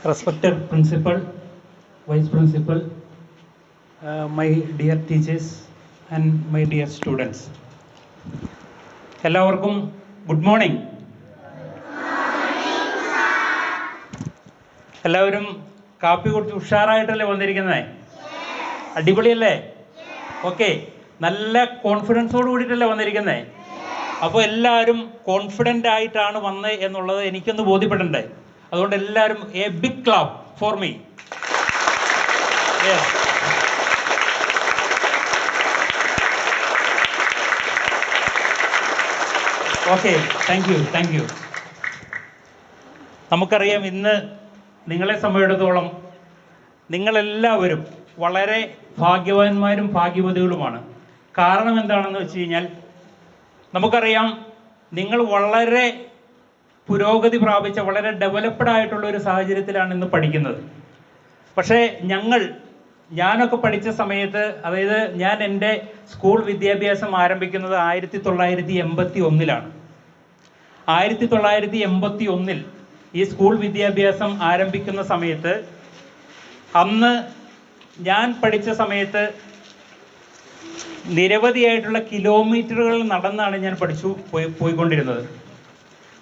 Respected Principal, Vice Principal, my dear teachers and my dear students. എല്ലാവർക്കും good morning. എല്ലാവരും കാപ്പി കുടിച്ച് ഉഷാറായിട്ടല്ലേ വന്നിരിക്കുന്നത്? അടിപൊളിയല്ലേ? ഓക്കെ, നല്ല കോൺഫിഡൻസോട് കൂടിയിട്ടല്ലേ വന്നിരിക്കുന്നത്? അപ്പോൾ എല്ലാവരും കോൺഫിഡൻ്റ് ആയിട്ടാണ് വന്നത് എന്നുള്ളത് എനിക്കൊന്ന് ബോധ്യപ്പെടണ്ടേ? അതുകൊണ്ട് എല്ലാവരും a big clap for me. Okay, thank you. നമുക്കറിയാം, ഇന്ന് നിങ്ങളെ സംബന്ധിച്ചിടത്തോളം നിങ്ങളെല്ലാവരും വളരെ ഭാഗ്യവാന്മാരും ഭാഗ്യവതികളുമാണ്. കാരണം എന്താണെന്ന് വെച്ച് കഴിഞ്ഞാൽ, നമുക്കറിയാം നിങ്ങൾ വളരെ പുരോഗതി പ്രാപിച്ച വളരെ ഡെവലപ്ഡ് ആയിട്ടുള്ള ഒരു സാഹചര്യത്തിലാണ് ഇന്ന് പഠിക്കുന്നത്. പക്ഷേ ഞാനൊക്കെ പഠിച്ച സമയത്ത്, അതായത് ഞാൻ എൻ്റെ സ്കൂൾ വിദ്യാഭ്യാസം ആരംഭിക്കുന്നത് 1981-ലാണ്. 1981 ഈ സ്കൂൾ വിദ്യാഭ്യാസം ആരംഭിക്കുന്ന സമയത്ത്, അന്ന് ഞാൻ പഠിച്ച സമയത്ത് നിരവധിയായിട്ടുള്ള കിലോമീറ്ററുകൾ നടന്നാണ് ഞാൻ പോയിക്കൊണ്ടിരുന്നത്.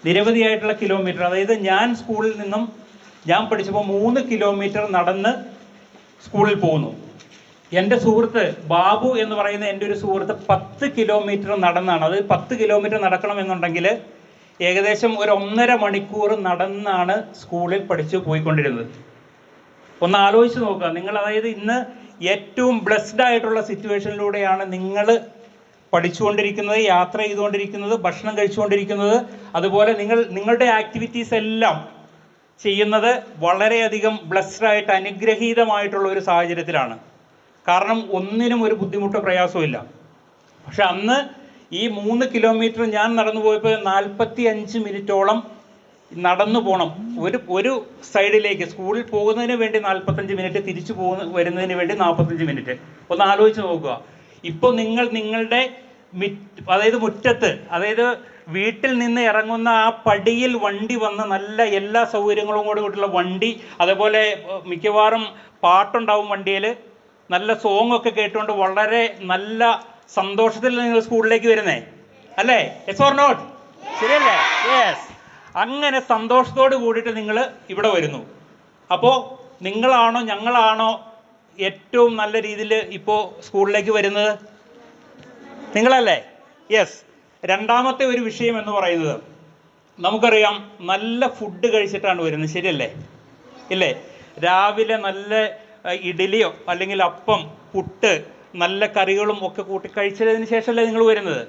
നിരവധിയായിട്ടുള്ള കിലോമീറ്റർ, അതായത് ഞാൻ സ്കൂളിൽ നിന്നും ഞാൻ പഠിച്ചപ്പോൾ 3 കിലോമീറ്റർ നടന്ന് സ്കൂളിൽ പോകുന്നു. എൻ്റെ സുഹൃത്ത് ബാബു എന്ന് പറയുന്ന എൻ്റെ ഒരു സുഹൃത്ത് 10 കിലോമീറ്റർ നടന്നാണ്. അത് 10 കിലോമീറ്റർ നടക്കണമെന്നുണ്ടെങ്കിൽ ഏകദേശം ഒരു 1.5 മണിക്കൂർ നടന്നാണ് സ്കൂളിൽ പഠിച്ച് പോയിക്കൊണ്ടിരുന്നത്. ഒന്ന് ആലോചിച്ച് നോക്കുക നിങ്ങൾ. അതായത് ഇന്ന് ഏറ്റവും ബ്ലെസ്ഡ് ആയിട്ടുള്ള സിറ്റുവേഷനിലൂടെയാണ് നിങ്ങൾ പഠിച്ചുകൊണ്ടിരിക്കുന്നത്, യാത്ര ചെയ്തുകൊണ്ടിരിക്കുന്നത്, ഭക്ഷണം കഴിച്ചുകൊണ്ടിരിക്കുന്നത്. അതുപോലെ നിങ്ങളുടെ ആക്ടിവിറ്റീസ് എല്ലാം ചെയ്യുന്നത് വളരെയധികം ബ്ലെസ്ഡ് ആയിട്ട് അനുഗ്രഹീതമായിട്ടുള്ള ഒരു സാഹചര്യത്തിലാണ്. കാരണം ഒന്നിനും ഒരു ബുദ്ധിമുട്ടോ പ്രയാസവും. പക്ഷെ അന്ന് ഈ 3 കിലോമീറ്റർ ഞാൻ നടന്നു പോയപ്പോൾ 45 മിനിറ്റോളം നടന്നു പോകണം. ഒരു സൈഡിലേക്ക് സ്കൂളിൽ പോകുന്നതിന് വേണ്ടി 45 മിനിറ്റ്, തിരിച്ചു വരുന്നതിന് വേണ്ടി 45 മിനിറ്റ്. ഒന്ന് ആലോചിച്ച് നോക്കുക. ഇപ്പോൾ നിങ്ങളുടെ അതായത് മുറ്റത്ത്, അതായത് വീട്ടിൽ നിന്ന് ഇറങ്ങുന്ന ആ പടിയിൽ വണ്ടി വന്ന് നല്ല എല്ലാ സൗകര്യങ്ങളും കൂടിയുള്ള വണ്ടി, അതേപോലെ മിക്കവാറും പാട്ടുണ്ടാവും വണ്ടിയിൽ, നല്ല സോങ്ങൊക്കെ കേട്ടുകൊണ്ട് വളരെ നല്ല സന്തോഷത്തിൽ നിങ്ങൾ സ്കൂളിലേക്ക് വരുന്നേ അല്ലേ? Yes or not? ശരിയല്ലേ? യെസ്. അങ്ങനെ സന്തോഷത്തോട് കൂടിയിട്ട് നിങ്ങൾ ഇവിടെ വരുന്നു. അപ്പോൾ നിങ്ങളാണോ ഞങ്ങളാണോ ഏറ്റവും നല്ല രീതിയിൽ ഇപ്പോൾ സ്കൂളിലേക്ക് വരുന്നത്? നിങ്ങളല്ലേ? യെസ്. രണ്ടാമത്തെ ഒരു വിഷയം എന്ന് പറയുന്നത്, നമുക്കറിയാം നല്ല ഫുഡ് കഴിച്ചിട്ടാണ് വരുന്നത്. ശരിയല്ലേ? ഇല്ലേ? രാവിലെ നല്ല ഇഡ്ഡലിയോ അല്ലെങ്കിൽ അപ്പം, പുട്ട്, നല്ല കറികളും ഒക്കെ കൂട്ടി കഴിച്ചതിന് ശേഷമല്ലേ നിങ്ങൾ വരുന്നത്?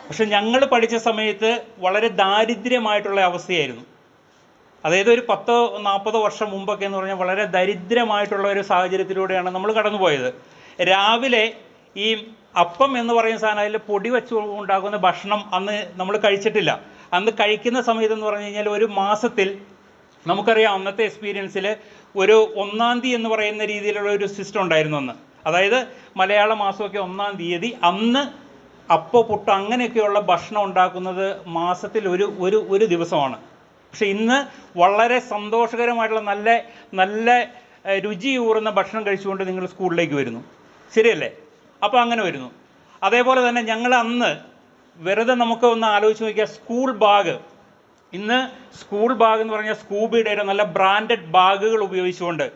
പക്ഷെ ഞങ്ങൾ പഠിച്ച സമയത്ത് വളരെ ദാരിദ്ര്യമായിട്ടുള്ള അവസ്ഥയായിരുന്നു. അതായത് ഒരു 10-40 വർഷം മുമ്പൊക്കെ എന്ന് പറഞ്ഞാൽ വളരെ ദരിദ്രമായിട്ടുള്ള ഒരു സാഹചര്യത്തിലൂടെയാണ് നമ്മൾ കടന്നുപോയത്. രാവിലെ ഈ അപ്പം എന്ന് പറയുന്ന സാധനം, അതിൽ പൊടി വെച്ച് ഉണ്ടാക്കുന്ന ഭക്ഷണം അന്ന് നമ്മൾ കഴിച്ചിട്ടില്ല. അന്ന് കഴിക്കുന്ന സമയത്ത് പറഞ്ഞു കഴിഞ്ഞാൽ ഒരു മാസത്തിൽ, നമുക്കറിയാം അന്നത്തെ എക്സ്പീരിയൻസിൽ ഒരു 1-ാം തീയതി എന്ന് പറയുന്ന രീതിയിലുള്ള ഒരു സിസ്റ്റം ഉണ്ടായിരുന്നു അന്ന്. അതായത് മലയാള മാസമൊക്കെ 1-ാം തീയതി അന്ന് പുട്ട് അങ്ങനെയൊക്കെയുള്ള ഭക്ഷണം ഉണ്ടാക്കുന്നത് മാസത്തിൽ ഒരു ദിവസമാണ്. പക്ഷെ ഇന്ന് വളരെ സന്തോഷകരമായിട്ടുള്ള നല്ല രുചിയൂറുന്ന ഭക്ഷണം കഴിച്ചുകൊണ്ട് നിങ്ങൾ സ്കൂളിലേക്ക് വരുന്നു. ശരിയല്ലേ? അപ്പോൾ അങ്ങനെ വരുന്നു. അതേപോലെ തന്നെ ഞങ്ങൾ അന്ന് വെറുതെ നമുക്ക് ഒന്ന് ആലോചിച്ച് നോക്കിയാൽ, സ്കൂൾ ബാഗ്, ഇന്ന് സ്കൂൾ ബാഗ് എന്ന് പറഞ്ഞാൽ സ്കൂബിയുടെ നല്ല ബ്രാൻഡഡ് ബാഗുകൾ ഉപയോഗിച്ചുകൊണ്ട്,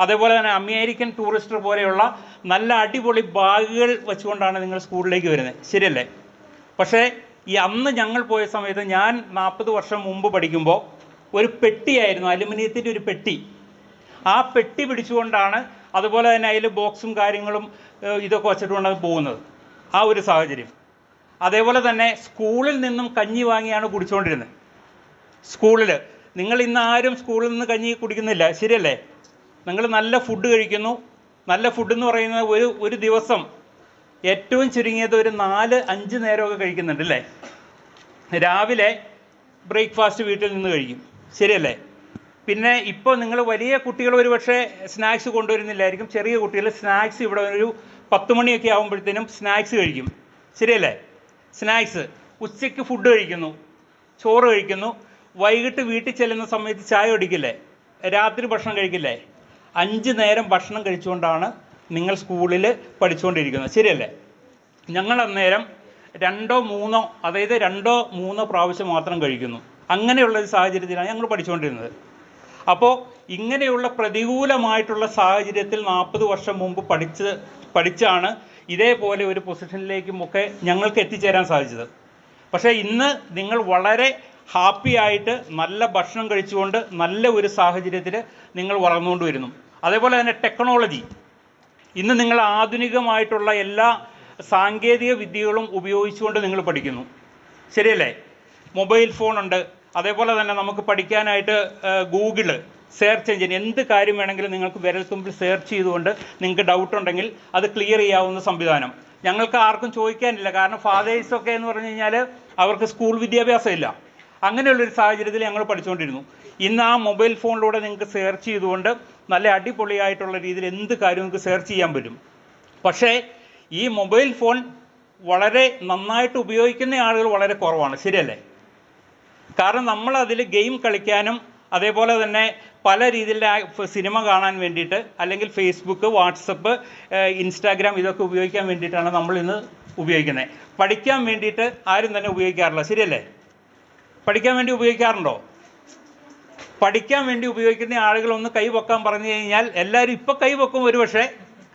അതേപോലെ തന്നെ അമേരിക്കൻ ടൂറിസ്റ്റർ പോലെയുള്ള നല്ല അടിപൊളി ബാഗുകൾ വെച്ചുകൊണ്ടാണ് നിങ്ങൾ സ്കൂളിലേക്ക് വരുന്നത്. ശരിയല്ലേ? പക്ഷേ ഈ അന്ന് ഞങ്ങൾ പോയ സമയത്ത്, ഞാൻ 40 വർഷം മുമ്പ് പഠിക്കുമ്പോൾ ഒരു പെട്ടിയായിരുന്നു, അലുമിനിയത്തിൻ്റെ ഒരു പെട്ടി. ആ പെട്ടി പിടിച്ചുകൊണ്ടാണ്, അതുപോലെ തന്നെ അതിൽ ബോക്സും കാര്യങ്ങളും ഇതൊക്കെ വച്ചിട്ടുകൊണ്ടാണ് പോകുന്നത്. ആ ഒരു സാഹചര്യം. അതേപോലെ തന്നെ സ്കൂളിൽ നിന്നും കഞ്ഞി വാങ്ങിയാണ് കുടിച്ചുകൊണ്ടിരുന്നത്. സ്കൂളിൽ നിങ്ങൾ ഇന്ന് ആരും സ്കൂളിൽ നിന്ന് കഞ്ഞി കുടിക്കുന്നില്ല. ശരിയല്ലേ? നിങ്ങൾ നല്ല ഫുഡ് കഴിക്കുന്നു. നല്ല ഫുഡ് എന്ന് പറയുന്നത് ഒരു ദിവസം ഏറ്റവും ചുരുങ്ങിയത് ഒരു 4-5 നേരമൊക്കെ കഴിക്കുന്നുണ്ട് അല്ലേ? രാവിലെ ബ്രേക്ക്ഫാസ്റ്റ് വീട്ടിൽ നിന്ന് കഴിക്കും. ശരിയല്ലേ? പിന്നെ ഇപ്പോൾ നിങ്ങൾ വലിയ കുട്ടികൾ ഒരു പക്ഷേ സ്നാക്സ് കൊണ്ടുവരുന്നില്ലായിരിക്കും. ചെറിയ കുട്ടികൾ സ്നാക്സ് ഇവിടെ ഒരു 10 മണിയൊക്കെ ആകുമ്പോഴത്തേനും സ്നാക്സ് കഴിക്കും. ശരിയല്ലേ? സ്നാക്സ്. ഉച്ചയ്ക്ക് ഫുഡ് കഴിക്കുന്നു, ചോറ് കഴിക്കുന്നു. വൈകിട്ട് വീട്ടിൽ ചെല്ലുന്ന സമയത്ത് ചായ കുടിക്കില്ലേ? രാത്രി ഭക്ഷണം കഴിക്കില്ലേ? 5 നേരം ഭക്ഷണം കഴിച്ചുകൊണ്ടാണ് നിങ്ങൾ സ്കൂളിൽ പഠിച്ചുകൊണ്ടിരിക്കുന്നത്, ശരിയല്ലേ? ഞങ്ങൾ അന്നേരം 2-3 അതായത് 2-3 പ്രാവശ്യം മാത്രം കഴിക്കുന്നു. അങ്ങനെയുള്ള ഒരു സാഹചര്യത്തിലാണ് ഞങ്ങൾ പഠിച്ചുകൊണ്ടിരുന്നത്. അപ്പോൾ ഇങ്ങനെയുള്ള പ്രതികൂലമായിട്ടുള്ള സാഹചര്യത്തിൽ 40 വർഷം മുമ്പ് പഠിച്ചാണ് ഇതേപോലെ ഒരു പൊസിഷനിലേക്കുമൊക്കെ ഞങ്ങൾക്ക് എത്തിച്ചേരാൻ സാധിച്ചത്. പക്ഷേ ഇന്ന് നിങ്ങൾ വളരെ ഹാപ്പി ആയിട്ട് നല്ല ഭക്ഷണം കഴിച്ചുകൊണ്ട് നല്ല ഒരു സാഹചര്യത്തിൽ നിങ്ങൾ വളർന്നുകൊണ്ട് വരുന്നു. അതേപോലെ തന്നെ ടെക്നോളജി, ഇന്ന് നിങ്ങൾ ആധുനികമായിട്ടുള്ള എല്ലാ സാങ്കേതിക വിദ്യകളും ഉപയോഗിച്ചുകൊണ്ട് നിങ്ങൾ പഠിക്കുന്നു, ശരിയല്ലേ? മൊബൈൽ ഫോണുണ്ട്, അതേപോലെ തന്നെ നമുക്ക് പഠിക്കാനായിട്ട് ഗൂഗിള് സെർച്ച് എഞ്ചിൻ, എന്ത് കാര്യം വേണമെങ്കിലും നിങ്ങൾക്ക് വിരൽത്തുമ്പിൽ സെർച്ച് ചെയ്തുകൊണ്ട് നിങ്ങൾക്ക് ഡൗട്ട് ഉണ്ടെങ്കിൽ അത് ക്ലിയർ ചെയ്യാവുന്ന സംവിധാനം. ഞങ്ങൾക്ക് ആർക്കും ചോദിക്കാനില്ല, കാരണം ഫാദേഴ്സൊക്കെ എന്ന് പറഞ്ഞു കഴിഞ്ഞാൽ അവർക്ക് സ്കൂൾ വിദ്യാഭ്യാസം ഇല്ല. അങ്ങനെയുള്ളൊരു സാഹചര്യത്തിൽ ഞങ്ങൾ പഠിച്ചുകൊണ്ടിരുന്നു. ഇന്ന് ആ മൊബൈൽ ഫോണിലൂടെ നിങ്ങൾക്ക് സെർച്ച് ചെയ്തുകൊണ്ട് നല്ല അടിപൊളിയായിട്ടുള്ള രീതിയിൽ എന്ത് കാര്യം നിങ്ങൾക്ക് സെർച്ച് ചെയ്യാൻ പറ്റും. പക്ഷേ ഈ മൊബൈൽ ഫോൺ വളരെ നന്നായിട്ട് ഉപയോഗിക്കുന്ന ആളുകൾ വളരെ കുറവാണ്, ശരിയല്ലേ? കാരണം നമ്മളതിൽ ഗെയിം കളിക്കാനും അതേപോലെ തന്നെ പല രീതിയിലുള്ള സിനിമ കാണാൻ വേണ്ടിയിട്ട്, അല്ലെങ്കിൽ ഫേസ്ബുക്ക്, വാട്സപ്പ്, ഇൻസ്റ്റാഗ്രാം ഇതൊക്കെ ഉപയോഗിക്കാൻ വേണ്ടിയിട്ടാണ് നമ്മളിന്ന് ഉപയോഗിക്കുന്നത്. പഠിക്കാൻ വേണ്ടിയിട്ട് ആരും തന്നെ ഉപയോഗിക്കാറില്ല, ശരിയല്ലേ? പഠിക്കാൻ വേണ്ടി ഉപയോഗിക്കാറുണ്ടോ? പഠിക്കാൻ വേണ്ടി ഉപയോഗിക്കുന്ന ആളുകളൊന്ന് കൈ പൊക്കാൻ പറഞ്ഞു കഴിഞ്ഞാൽ എല്ലാവരും ഇപ്പോൾ കൈ പൊക്കും ഒരു പക്ഷേ,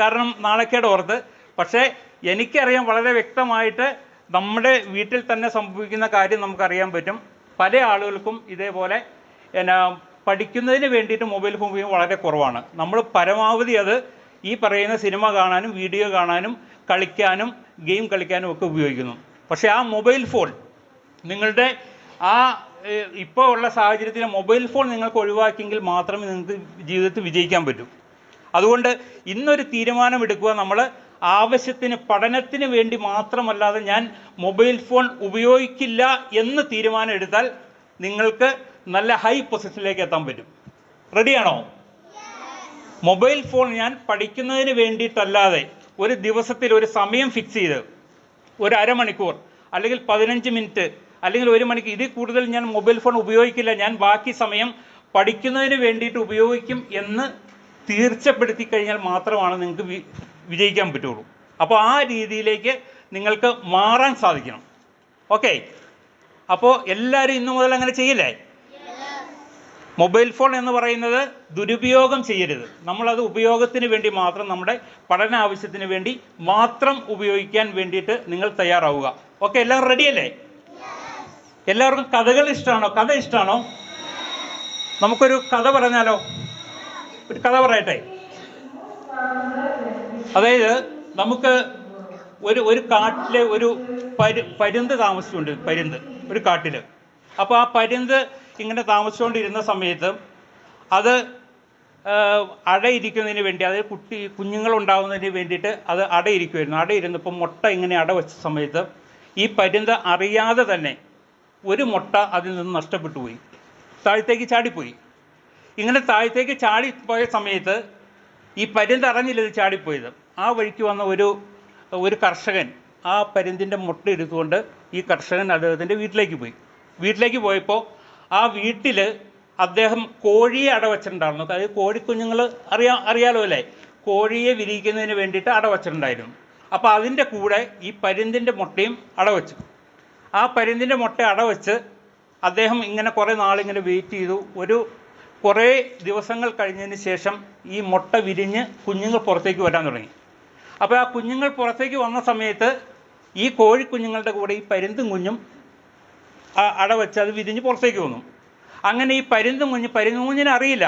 കാരണം നാണക്കേട് ഓർത്ത്. പക്ഷേ എനിക്കറിയാം വളരെ വ്യക്തമായിട്ട് നമ്മുടെ വീട്ടിൽ തന്നെ സംഭവിക്കുന്ന കാര്യം നമുക്കറിയാൻ പറ്റും. പല ആളുകൾക്കും ഇതേപോലെ പഠിക്കുന്നതിന് വേണ്ടിയിട്ട് മൊബൈൽ ഫോൺ ഉപയോഗം വളരെ കുറവാണ്. നമ്മൾ പരമാവധി അത് ഈ പറയുന്ന സിനിമ കാണാനും വീഡിയോ കാണാനും കളിക്കാനും ഗെയിം കളിക്കാനും ഒക്കെ ഉപയോഗിക്കുന്നു. പക്ഷേ ആ മൊബൈൽ ഫോൺ നിങ്ങളുടെ ആ ഇപ്പോൾ ഉള്ള സാഹചര്യത്തിൽ മൊബൈൽ ഫോൺ നിങ്ങൾക്ക് ഒഴിവാക്കിയെങ്കിൽ മാത്രമേ നിങ്ങൾക്ക് ജീവിതത്തിൽ വിജയിക്കാൻ പറ്റൂ. അതുകൊണ്ട് ഇന്നൊരു തീരുമാനമെടുക്കുക, നമ്മൾ ആവശ്യത്തിന് പഠനത്തിന് വേണ്ടി മാത്രമല്ലാതെ ഞാൻ മൊബൈൽ ഫോൺ ഉപയോഗിക്കില്ല എന്ന് തീരുമാനം എടുത്താൽ നിങ്ങൾക്ക് നല്ല ഹൈ പൊസിഷനിലേക്ക് എത്താൻ പറ്റും. റെഡിയാണോ? മൊബൈൽ ഫോൺ ഞാൻ പഠിക്കുന്നതിന് വേണ്ടിയിട്ടല്ലാതെ ഒരു ദിവസത്തിൽ ഒരു സമയം ഫിക്സ് ചെയ്ത് ഒരു അരമണിക്കൂർ അല്ലെങ്കിൽ 15 മിനിറ്റ് അല്ലെങ്കിൽ 1 മണിക്കൂർ ഇതിൽ കൂടുതൽ ഞാൻ മൊബൈൽ ഫോൺ ഉപയോഗിക്കില്ല, ഞാൻ ബാക്കി സമയം പഠിക്കുന്നതിന് വേണ്ടിയിട്ട് ഉപയോഗിക്കും എന്ന് തീർച്ചപ്പെടുത്തി കഴിഞ്ഞാൽ മാത്രമാണ് നിങ്ങൾക്ക് വിജയിക്കാൻ പറ്റുള്ളൂ. അപ്പോൾ ആ രീതിയിലേക്ക് നിങ്ങൾക്ക് മാറാൻ സാധിക്കണം. ഓക്കെ, അപ്പോൾ എല്ലാവരും ഇന്നു മുതൽ അങ്ങനെ ചെയ്യില്ലേ? മൊബൈൽ ഫോൺ എന്ന് പറയുന്നത് ദുരുപയോഗം ചെയ്യരുത്. നമ്മളത് ഉപയോഗത്തിന് വേണ്ടി മാത്രം, നമ്മുടെ പഠന ആവശ്യത്തിന് വേണ്ടി മാത്രം ഉപയോഗിക്കാൻ വേണ്ടിയിട്ട് നിങ്ങൾ തയ്യാറാവുക. ഓക്കെ, എല്ലാവരും റെഡിയല്ലേ? എല്ലാവർക്കും കഥകൾ ഇഷ്ടമാണോ? കഥ ഇഷ്ടമാണോ? നമുക്കൊരു കഥ പറഞ്ഞാലോ? ഒരു കഥ പറയട്ടെ. അതായത് നമുക്ക് ഒരു കാട്ടിൽ ഒരു പരുന്ത് താമസിച്ചുകൊണ്ട്, പരുന്ത് ഒരു കാട്ടിൽ. അപ്പോൾ ആ പരുന്ത് ഇങ്ങനെ താമസിച്ചുകൊണ്ടിരുന്ന സമയത്ത് അത് അടയിരിക്കുന്നതിന് വേണ്ടി, അതായത് കുഞ്ഞുങ്ങളുണ്ടാകുന്നതിന് വേണ്ടിയിട്ട് അത് അടയിരിക്കുമായിരുന്നു. അടയിരുന്നപ്പോൾ മുട്ട ഇങ്ങനെ അടവെച്ച സമയത്ത് ഈ പരുന്ത് അറിയാതെ തന്നെ ഒരു മുട്ട അതിൽ നിന്ന് നഷ്ടപ്പെട്ടു പോയി, താഴത്തേക്ക് ചാടിപ്പോയി. ഇങ്ങനെ താഴത്തേക്ക് ചാടിപ്പോയ സമയത്ത് ഈ പരുന്ത് അറിഞ്ഞില്ല ഇത് ചാടിപ്പോയത്. ആ വഴിക്ക് വന്ന ഒരു കർഷകൻ ആ പരുന്തിൻ്റെ മുട്ട എടുത്തുകൊണ്ട് ഈ കർഷകൻ അദ്ദേഹത്തിൻ്റെ വീട്ടിലേക്ക് പോയി. വീട്ടിലേക്ക് പോയപ്പോൾ ആ വീട്ടിൽ അദ്ദേഹം കോഴിയെ അടവച്ചിട്ടുണ്ടായിരുന്നു. അതായത് കോഴിക്കുഞ്ഞുങ്ങൾ അറിയാലോ അല്ലേ, കോഴിയെ വിരിയിക്കുന്നതിന് വേണ്ടിയിട്ട് അടവച്ചിട്ടുണ്ടായിരുന്നു. അപ്പോൾ അതിൻ്റെ കൂടെ ഈ പരുന്തിൻ്റെ മുട്ടയും അടവച്ചു. ആ പരുന്തിൻ്റെ മുട്ട അടവച്ച് അദ്ദേഹം ഇങ്ങനെ കുറേ നാളിങ്ങനെ വെയിറ്റ് ചെയ്തു. കുറേ ദിവസങ്ങൾ കഴിഞ്ഞതിന് ശേഷം ഈ മുട്ട വിരിഞ്ഞ് കുഞ്ഞുങ്ങൾ പുറത്തേക്ക് വരാൻ തുടങ്ങി. അപ്പോൾ ആ കുഞ്ഞുങ്ങൾ പുറത്തേക്ക് വന്ന സമയത്ത് ഈ കോഴിക്കുഞ്ഞുങ്ങളുടെ കൂടെ ഈ പരുന്തും കുഞ്ഞും അടവച്ച് അത് വിരിഞ്ഞ് പുറത്തേക്ക് വന്നു. അങ്ങനെ ഈ പരുന്തുകുഞ്ഞിനെ അറിയില്ല,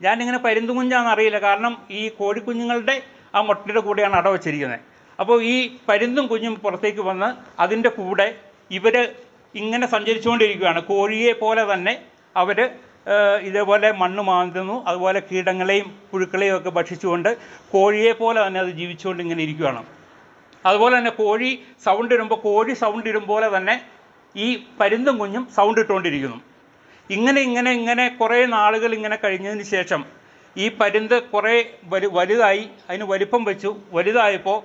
ഞാനിങ്ങനെ പരുന്തുകുഞ്ഞാണെന്ന് അറിയില്ല, കാരണം ഈ കോഴിക്കുഞ്ഞുങ്ങളുടെ ആ മുട്ടയുടെ കൂടെയാണ് അടവച്ചിരിക്കുന്നത്. അപ്പോൾ ഈ പരുന്തും കുഞ്ഞും പുറത്തേക്ക് വന്ന് അതിൻ്റെ കൂടെ ഇവർ ഇങ്ങനെ സഞ്ചരിച്ചുകൊണ്ടിരിക്കുകയാണ്. കോഴിയെ പോലെ തന്നെ അവർ ഇതേപോലെ മണ്ണ് മാന്തുന്നു, അതുപോലെ കീടങ്ങളെയും പുഴുക്കളെയും ഒക്കെ ഭക്ഷിച്ചുകൊണ്ട് കോഴിയെ പോലെ തന്നെ അത് ജീവിച്ചുകൊണ്ട് ഇങ്ങനെ ഇരിക്കുകയാണ്. അതുപോലെ തന്നെ കോഴി സൗണ്ട് ഇടുമ്പോൾ പോലെ തന്നെ ഈ പരുന്തും കുഞ്ഞും സൗണ്ട് ഇട്ടുകൊണ്ടിരിക്കുന്നു. ഇങ്ങനെ കുറേ നാളുകൾ ഇങ്ങനെ കഴിഞ്ഞതിന് ശേഷം ഈ പരുന്ത് കുറേ വലുതായി, അതിന് വലിപ്പം വെച്ചു. വലുതായപ്പോൾ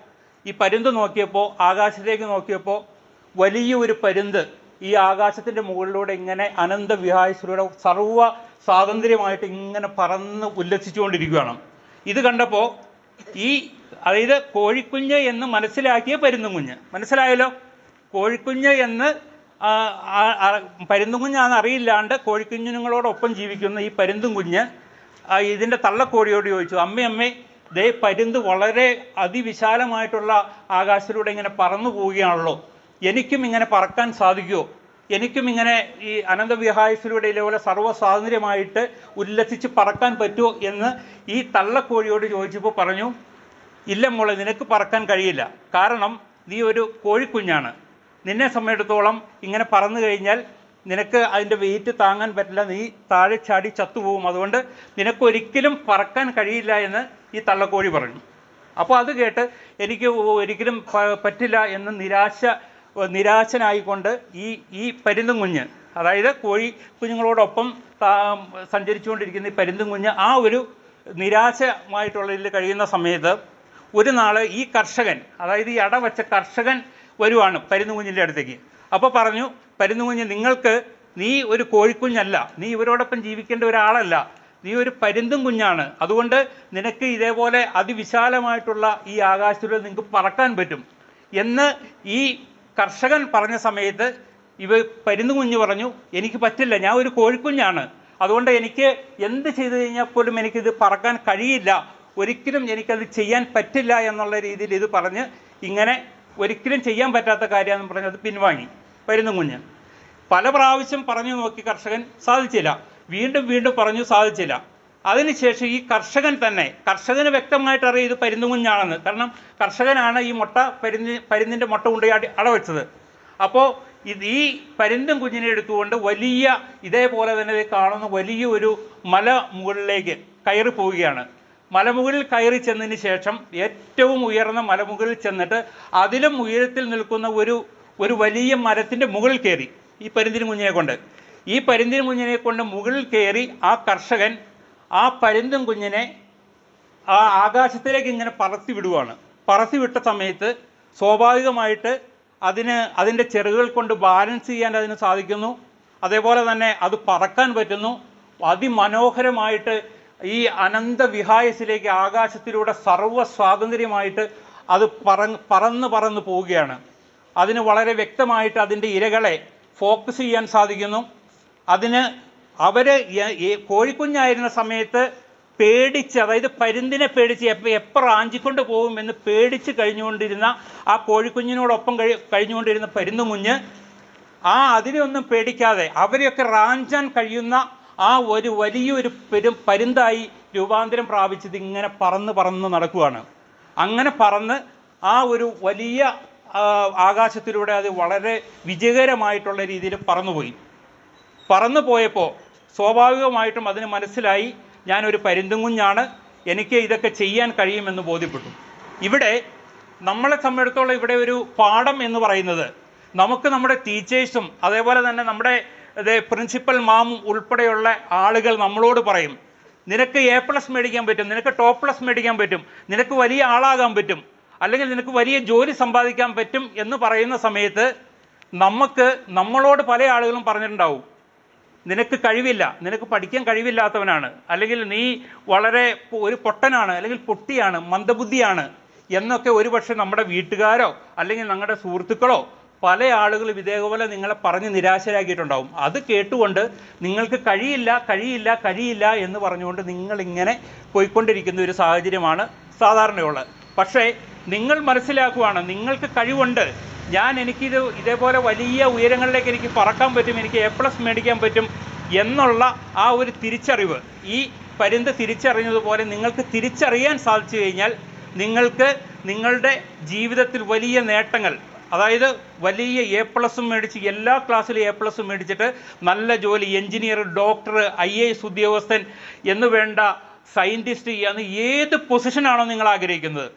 ഈ പരുന്ത് നോക്കിയപ്പോൾ, ആകാശത്തേക്ക് നോക്കിയപ്പോൾ വലിയൊരു പരുന്ത് ഈ ആകാശത്തിൻ്റെ മുകളിലൂടെ ഇങ്ങനെ അനന്തവിഹായസിലൂടെ സർവ്വ സ്വാതന്ത്ര്യമായിട്ട് ഇങ്ങനെ പറന്ന് ഉല്ലസിച്ചുകൊണ്ടിരിക്കുകയാണ്. ഇത് കണ്ടപ്പോൾ അതായത് കോഴിക്കുഞ്ഞ് എന്ന് മനസ്സിലാക്കിയ പരുന്തുംകുഞ്ഞ്, മനസ്സിലായല്ലോ? കോഴിക്കുഞ്ഞ് എന്ന് പരുന്തുംകുഞ്ഞാണെന്ന് അറിയില്ലാണ്ട് കോഴിക്കുഞ്ഞുങ്ങളോടൊപ്പം ജീവിക്കുന്ന ഈ പരുന്തുംകുഞ്ഞ് ഇതിൻ്റെ തള്ളക്കോഴിയോട് ചോദിച്ചു, അമ്മേ ദേ പരുന്ത് വളരെ അതിവിശാലമായിട്ടുള്ള ആകാശത്തിലൂടെ ഇങ്ങനെ പറന്നു പോവുകയാണല്ലോ, എനിക്കും ഇങ്ങനെ പറക്കാൻ സാധിക്കുമോ? എനിക്കും ഇങ്ങനെ ഈ അനന്തവിഹായസിലൂടെ ഇതേപോലെ സർവ്വ സ്വാതന്ത്ര്യമായിട്ട് ഉല്ലസിച്ച് പറക്കാൻ പറ്റുമോ എന്ന് ഈ തള്ളക്കോഴിയോട് ചോദിച്ചപ്പോൾ പറഞ്ഞു, ഇല്ല മോളെ, നിനക്ക് പറക്കാൻ കഴിയില്ല. കാരണം നീ ഒരു കോഴിക്കുഞ്ഞാണ്. നിന്നെ സംബന്ധിച്ചിടത്തോളം ഇങ്ങനെ പറന്നു കഴിഞ്ഞാൽ നിനക്ക് അതിൻ്റെ വെയിറ്റ് താങ്ങാൻ പറ്റില്ല, നീ താഴെ ചാടി ചത്തുപോകും. അതുകൊണ്ട് നിനക്കൊരിക്കലും പറക്കാൻ കഴിയില്ല എന്ന് ഈ തള്ളക്കോഴി പറഞ്ഞു. അപ്പോൾ അത് കേട്ട് എനിക്ക് ഒരിക്കലും പറ്റില്ല എന്ന് നിരാശനായിക്കൊണ്ട് ഈ പരുന്തുംകുഞ്ഞ്, അതായത് കോഴി കുഞ്ഞുങ്ങളോടൊപ്പം സഞ്ചരിച്ചുകൊണ്ടിരിക്കുന്ന ഈ പരുന്തുംകുഞ്ഞ് ആ ഒരു നിരാശമായിട്ടുള്ളതിൽ കഴിയുന്ന സമയത്ത് ഒരു നാൾ ഈ കർഷകൻ, അതായത് ഈ അടവച്ച കർഷകൻ വരുവാണ് പരുന്തുംകുഞ്ഞിൻ്റെ അടുത്തേക്ക്. അപ്പോൾ പറഞ്ഞു, പരുന്തുംകുഞ്ഞ്, നീ ഒരു കോഴിക്കുഞ്ഞല്ല, നീ ഇവരോടൊപ്പം ജീവിക്കേണ്ട ഒരാളല്ല, നീ ഒരു പരുന്തുംകുഞ്ഞാണ്. അതുകൊണ്ട് നിനക്ക് ഇതേപോലെ അതിവിശാലമായിട്ടുള്ള ഈ ആകാശത്തിലൂടെ നിങ്ങൾക്ക് പറക്കാൻ പറ്റും എന്ന് ഈ കർഷകൻ പറഞ്ഞ സമയത്ത് പരുന്തുംകുഞ്ഞ് പറഞ്ഞു, എനിക്ക് പറ്റില്ല, ഞാൻ ഒരു കോഴിക്കുഞ്ഞാണ്, അതുകൊണ്ട് എനിക്ക് എന്ത് ചെയ്തു കഴിഞ്ഞാൽ പോലും എനിക്കിത് പറക്കാൻ കഴിയില്ല, ഒരിക്കലും എനിക്കത് ചെയ്യാൻ പറ്റില്ല എന്നുള്ള രീതിയിൽ ഇത് പറഞ്ഞ് ഇങ്ങനെ ഒരിക്കലും ചെയ്യാൻ പറ്റാത്ത കാര്യമാണെന്ന് പറഞ്ഞ് അത് പിൻവാങ്ങി പരുന്തുംകുഞ്ഞ്. പല പ്രാവശ്യം പറഞ്ഞു നോക്കി കർഷകൻ, സാധിച്ചില്ല. വീണ്ടും പറഞ്ഞു, സാധിച്ചില്ല. അതിനുശേഷം ഈ കർഷകന് വ്യക്തമായിട്ട് അറിയാം ഇത് പരുന്തുംകുഞ്ഞാണെന്ന്. കാരണം കർഷകനാണ് ഈ പരുന്തിൻ്റെ മുട്ട കൊണ്ടുപോയി അടവെച്ചത്. അപ്പോൾ ഈ പരുന്തുംകുഞ്ഞിനെ എടുത്തുകൊണ്ട് ഇതേപോലെ തന്നെ കാണുന്ന വലിയ ഒരു മല മുകളിലേക്ക് കയറി പോവുകയാണ്. മലമുകളിൽ കയറി ചെന്നതിന് ശേഷം ഏറ്റവും ഉയർന്ന മലമുകളിൽ ചെന്നിട്ട് അതിലും ഉയരത്തിൽ നിൽക്കുന്ന ഒരു വലിയ മരത്തിൻ്റെ മുകളിൽ കയറി ഈ പരുന്തിൻകുഞ്ഞിനെ കൊണ്ട് മുകളിൽ കയറി ആ കർഷകൻ ആ പരുന്തുംകുഞ്ഞിനെ ആ ആകാശത്തിലേക്ക് ഇങ്ങനെ പറത്തി വിടുവാണ്. പറത്തി വിട്ട സമയത്ത് സ്വാഭാവികമായിട്ട് അതിൻ്റെ ചിറകുകൾ കൊണ്ട് ബാലൻസ് ചെയ്യാൻ അതിന് സാധിക്കുന്നു. അതേപോലെ തന്നെ അത് പറക്കാൻ പറ്റുന്നു. അതിമനോഹരമായിട്ട് ഈ അനന്തവിഹായസിലേക്ക് ആകാശത്തിലൂടെ സർവ്വ സ്വാതന്ത്ര്യമായിട്ട് അത് പറന്ന് പോവുകയാണ്. അതിന് വളരെ വ്യക്തമായിട്ട് അതിൻ്റെ ഇരകളെ ഫോക്കസ് ചെയ്യാൻ സാധിക്കുന്നു. കോഴിക്കുഞ്ഞായിരുന്ന സമയത്ത് പേടിച്ച്, അതായത് പരുന്തിനെ പേടിച്ച് എപ്പോൾ റാഞ്ചിക്കൊണ്ട് പോകുമെന്ന് പേടിച്ച് കഴിഞ്ഞുകൊണ്ടിരുന്ന ആ കോഴിക്കുഞ്ഞിനോടൊപ്പം കഴിഞ്ഞുകൊണ്ടിരുന്ന പരുന്തുംകുഞ്ഞ് അതിനെയൊന്നും പേടിക്കാതെ അവരെയൊക്കെ റാഞ്ചാൻ കഴിയുന്ന ആ ഒരു വലിയൊരു പരുന്തായി രൂപാന്തരം പ്രാപിച്ചത് ഇങ്ങനെ പറന്ന് നടക്കുകയാണ്. അങ്ങനെ പറന്ന് ആ ഒരു വലിയ ആകാശത്തിലൂടെ അത് വളരെ വിജയകരമായിട്ടുള്ള രീതിയിൽ പറന്നു പോയപ്പോൾ സ്വാഭാവികമായിട്ടും അതിന് മനസ്സിലായി, ഞാനൊരു പരുന്തുംകുഞ്ഞാണ്, എനിക്ക് ഇതൊക്കെ ചെയ്യാൻ കഴിയുമെന്ന് ബോധ്യപ്പെട്ടു. ഇവിടെ നമ്മളെ സംബന്ധിച്ചിടത്തോളം ഇവിടെ ഒരു പാഠം എന്ന് പറയുന്നത്, നമുക്ക് നമ്മുടെ ടീച്ചേഴ്സും അതേപോലെ തന്നെ നമ്മുടെ പ്രിൻസിപ്പൽ മാമും ഉൾപ്പെടെയുള്ള ആളുകൾ നമ്മളോട് പറയും, നിനക്ക് A+ മേടിക്കാൻ പറ്റും, നിനക്ക് ടോപ്പ്+ മേടിക്കാൻ പറ്റും, നിനക്ക് വലിയ ആളാകാൻ പറ്റും, അല്ലെങ്കിൽ നിനക്ക് വലിയ ജോലി സമ്പാദിക്കാൻ പറ്റും എന്ന് പറയുന്ന സമയത്ത് നമ്മളോട് പല ആളുകളും പറഞ്ഞിട്ടുണ്ടാവും, നിനക്ക് കഴിവില്ല, നിനക്ക് പഠിക്കാൻ കഴിവില്ലാത്തവനാണ്, അല്ലെങ്കിൽ നീ വളരെ ഒരു പൊട്ടനാണ്, അല്ലെങ്കിൽ പൊട്ടിയാണ്, മന്ദബുദ്ധിയാണ് എന്നൊക്കെ ഒരുപക്ഷെ നമ്മുടെ വീട്ടുകാരോ അല്ലെങ്കിൽ ഞങ്ങളുടെ സുഹൃത്തുക്കളോ പല ആളുകളും ഇതേപോലെ നിങ്ങളെ പറഞ്ഞ് നിരാശരാക്കിയിട്ടുണ്ടാവും. അത് കേട്ടുകൊണ്ട് നിങ്ങൾക്ക് കഴിയില്ല എന്ന് പറഞ്ഞുകൊണ്ട് നിങ്ങളിങ്ങനെ പോയിക്കൊണ്ടിരിക്കുന്ന ഒരു സാഹചര്യമാണ് സാധാരണയുള്ളത്. പക്ഷേ നിങ്ങൾ മനസ്സിലാക്കുവാണ്, നിങ്ങൾക്ക് കഴിവുണ്ട്, എനിക്കിത് ഇതേപോലെ വലിയ ഉയരങ്ങളിലേക്ക് എനിക്ക് പറക്കാൻ പറ്റും, എനിക്ക് A+ മേടിക്കാൻ പറ്റും എന്നുള്ള ആ ഒരു തിരിച്ചറിവ് ഈ പരുന്ത് തിരിച്ചറിഞ്ഞതുപോലെ നിങ്ങൾക്ക് തിരിച്ചറിയാൻ സാധിച്ചു കഴിഞ്ഞാൽ നിങ്ങൾക്ക് നിങ്ങളുടെ ജീവിതത്തിൽ വലിയ നേട്ടങ്ങൾ, അതായത് വലിയ A+ മേടിച്ച് എല്ലാ ക്ലാസ്സിലും A+ മേടിച്ചിട്ട് നല്ല ജോലി, എൻജിനീയർ, ഡോക്ടർ, IAS ഉദ്യോഗസ്ഥൻ എന്ന് വേണ്ട സയൻറ്റിസ്റ്റ് എന്ന് ഏത് പൊസിഷനാണോ നിങ്ങൾ ആഗ്രഹിക്കുന്നത്,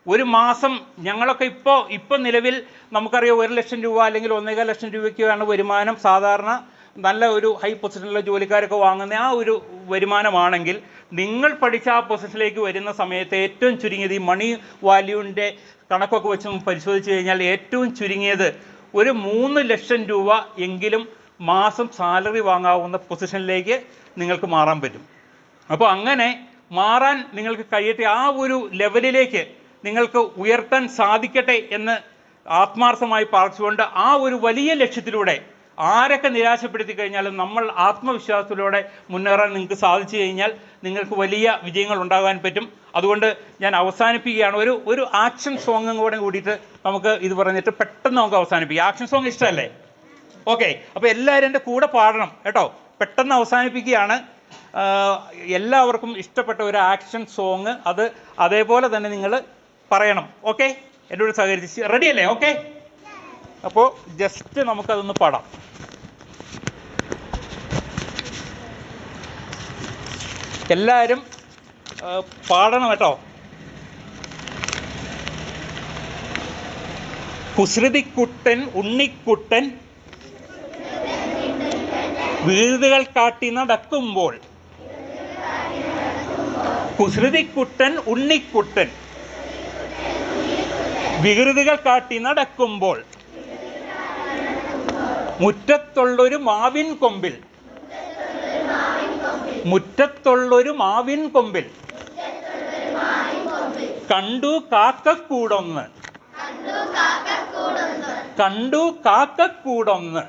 ഒരു മാസം ഞങ്ങളൊക്കെ ഇപ്പോൾ നിലവിൽ നമുക്കറിയാം 1 ലക്ഷം രൂപ അല്ലെങ്കിൽ 1.25 ലക്ഷം രൂപയ്ക്കാണ് വരുമാനം സാധാരണ നല്ല ഒരു ഹൈ പൊസിഷനിലുള്ള ജോലിക്കാരൊക്കെ വാങ്ങുന്ന ആ ഒരു വരുമാനമാണെങ്കിൽ നിങ്ങൾ പഠിച്ച ആ പൊസിഷനിലേക്ക് വരുന്ന സമയത്ത് ഏറ്റവും ചുരുങ്ങിയത് ഈ മണി വാല്യൂവിൻ്റെ കണക്കൊക്കെ വെച്ച് പരിശോധിച്ച് കഴിഞ്ഞാൽ ഏറ്റവും ചുരുങ്ങിയത് ഒരു 3 ലക്ഷം രൂപ എങ്കിലും മാസം സാലറി വാങ്ങാവുന്ന പൊസിഷനിലേക്ക് നിങ്ങൾക്ക് മാറാൻ പറ്റും. അപ്പോൾ അങ്ങനെ മാറാൻ നിങ്ങൾക്ക് കഴിയട്ടെ, ആ ഒരു ലെവലിലേക്ക് നിങ്ങൾക്ക് ഉയർത്താൻ സാധിക്കട്ടെ എന്ന് ആത്മാർത്ഥമായി പ്രാർത്ഥിച്ചുകൊണ്ട് ആ ഒരു വലിയ ലക്ഷ്യത്തിലൂടെ ആരൊക്കെ നിരാശപ്പെടുത്തി കഴിഞ്ഞാലും നമ്മൾ ആത്മവിശ്വാസത്തിലൂടെ മുന്നേറാൻ നിങ്ങൾക്ക് സാധിച്ചു കഴിഞ്ഞാൽ നിങ്ങൾക്ക് വലിയ വിജയങ്ങൾ ഉണ്ടാകാൻ പറ്റും. അതുകൊണ്ട് ഞാൻ അവസാനിപ്പിക്കുകയാണ്. ഒരു ആക്ഷൻ സോങ്ങും കൂടെ കൂടിയിട്ട് നമുക്ക് ഇത് പറഞ്ഞിട്ട് പെട്ടെന്ന് നമുക്ക് അവസാനിപ്പിക്കാം. ആക്ഷൻ സോങ് ഇഷ്ടമല്ലേ? ഓക്കെ, അപ്പോൾ എല്ലാവരും എൻ്റെ കൂടെ പാടണം കേട്ടോ. പെട്ടെന്ന് അവസാനിപ്പിക്കുകയാണ്. എല്ലാവർക്കും ഇഷ്ടപ്പെട്ട ഒരു ആക്ഷൻ സോങ് അത് അതേപോലെ തന്നെ നിങ്ങൾ പറയണം. ഓക്കെ, എന്നോട് സഹകരിച്ച് റെഡി അല്ലേ? ഓക്കെ, അപ്പോൾ ജസ്റ്റ് നമുക്കതൊന്ന് പാടാം. എല്ലാവരും പാടണം കേട്ടോ. കുസൃതിക്കുട്ടൻ ഉണ്ണിക്കുട്ടൻ വികൃതികൾ കാട്ടി നടക്കുമ്പോൾ, കുസൃതിക്കുട്ടൻ ഉണ്ണിക്കുട്ടൻ വികൃതികൾ കാട്ടി നടക്കുമ്പോൾ, മുറ്റത്തുള്ളൊരു മാവിൻ കൊമ്പിൽ, മുറ്റത്തുള്ളൊരു മാവിൻ കൊമ്പിൽ കണ്ടു കാക്കക്കൂടൊന്ന്, കണ്ടു കാക്കക്കൂടൊന്ന്,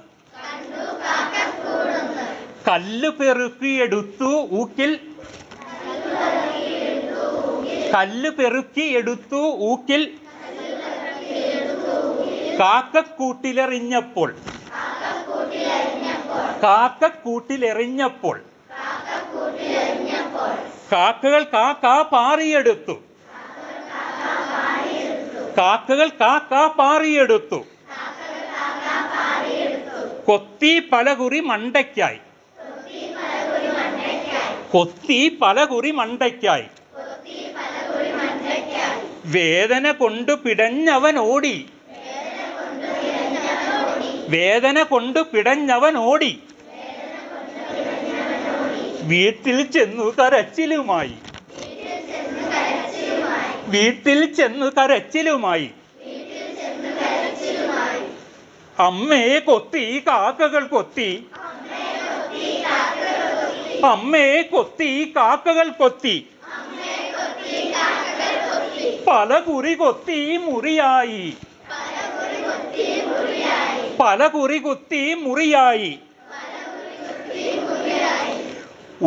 കല്ല് പെറുക്കിയെടുത്തു ഊക്കിൽ, കല്ല് പെറുക്കിയെടുത്തു ഊക്കിൽ കാക്കക്കൂട്ടിലെറിഞ്ഞപ്പോൾ, കാക്കക്കൂട്ടിലെറിഞ്ഞപ്പോൾ കാക്കകൾ കാക്കാ പാറിയെടുത്തു, കാക്കകൾ കാക്കാ പാറിയെടുത്തു, കൊത്തി പലകുറി മണ്ടയ്ക്കായി, കൊത്തി പലകുറി മണ്ടയ്ക്കായി, വേദന കൊണ്ട് പിടഞ്ഞവൻ ഓടി, വേദന കൊണ്ട് പിടഞ്ഞവൻ ഓടി, വീട്ടിൽ ചെന്നു കരച്ചിലുമായി, വീട്ടിൽ ചെന്നു കരച്ചിലുമായി, അമ്മയെ കൊത്തി കാക്കകൾ കൊത്തി, അമ്മയെ കൊത്തി കാക്കകൾ കൊത്തി, പല കുറി കൊത്തി മുറിയായി, പല കുറി കുത്തി മുറിയായി,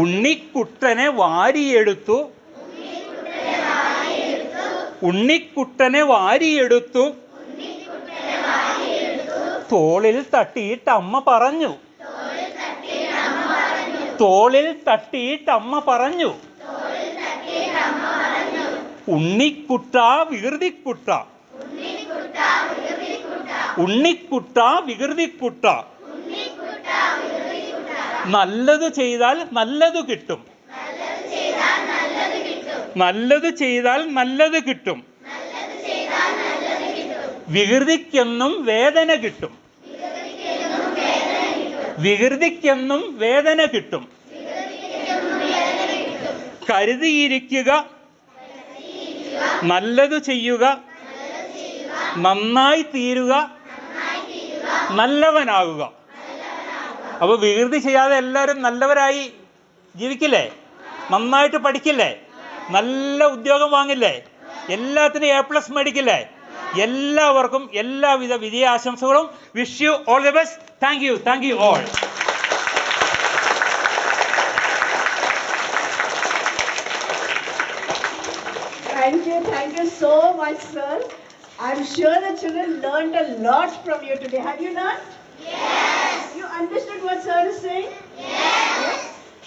ഉണ്ണിക്കുട്ടനെ വാരിയെടുത്തു, ഉണ്ണിക്കുട്ടനെ വാരിയെടുത്തു, തോളിൽ തട്ടിയിട്ട് അമ്മ പറഞ്ഞു, തോളിൽ തട്ടിയിട്ട് അമ്മ പറഞ്ഞു, ഉണ്ണിക്കുട്ട വികൃതിക്കുട്ട, ഉണ്ണിക്കുട്ട വികൃതിക്കുട്ട, നല്ലത് ചെയ്താൽ നല്ലത് കിട്ടും, നല്ലത് ചെയ്താൽ നല്ലത് കിട്ടും, വികൃതിക്കെന്നും വേദന കിട്ടും, വികൃതിക്കെന്നും വേദന കിട്ടും, കരുതിയിരിക്കുക, നല്ലത് ചെയ്യുക, നന്നായി തീരുക, നല്ലവനാകുക. അപ്പോൾ വികൃതി ചെയ്യാതെ എല്ലാവരും നല്ലവരായി ജീവിക്കില്ലേ? നന്നായിട്ട് പഠിക്കില്ലേ? നല്ല ഉദ്യോഗം വാങ്ങില്ലേ? എല്ലാത്തിനും A+ മേടിക്കില്ലേ? എല്ലാവർക്കും എല്ലാവിധ വിജയാശംസകളും. Wish you all the best. Thank you all. Thank you so much, sir. I'm sure the children learned a lot from you today. Have you learned? Yes. You understood what sir is saying? Yes.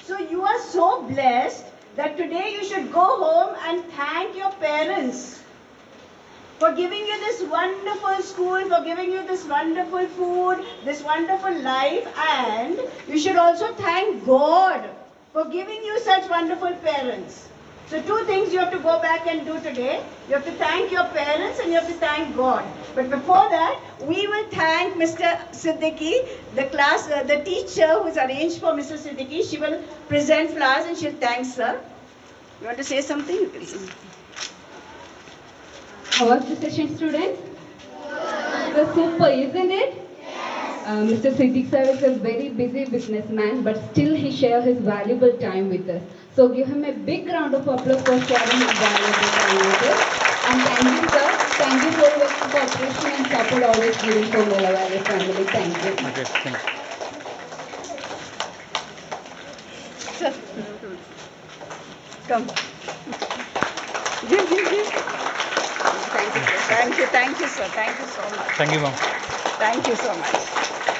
So you are so blessed that today you should go home and thank your parents for giving you this wonderful school, for giving you this wonderful food, this wonderful life, and you should also thank God for giving you such wonderful parents. So 2 things you have to go back and do today. You have to thank your parents and you have to thank God. But before that, we will thank Mr. Siddiqui, the teacher who has arranged for Mr. Siddiqui. She will present flowers and she'll thank sir. You want to say something? You can say. How was the session, students? was super, isn't it? Mr. Siddiq sir is a very busy businessman, but still he shares his valuable time with us. So give him a big round of applause for sharing his valuable time with us. And thank you, sir. Thank you for your cooperation and support always giving for Mela Valley family. Thank you. Okay, thank you. Sir, come. Give. Thank you, sir. Thank you, sir. Thank you so much. Thank you, ma'am. Thank you so much.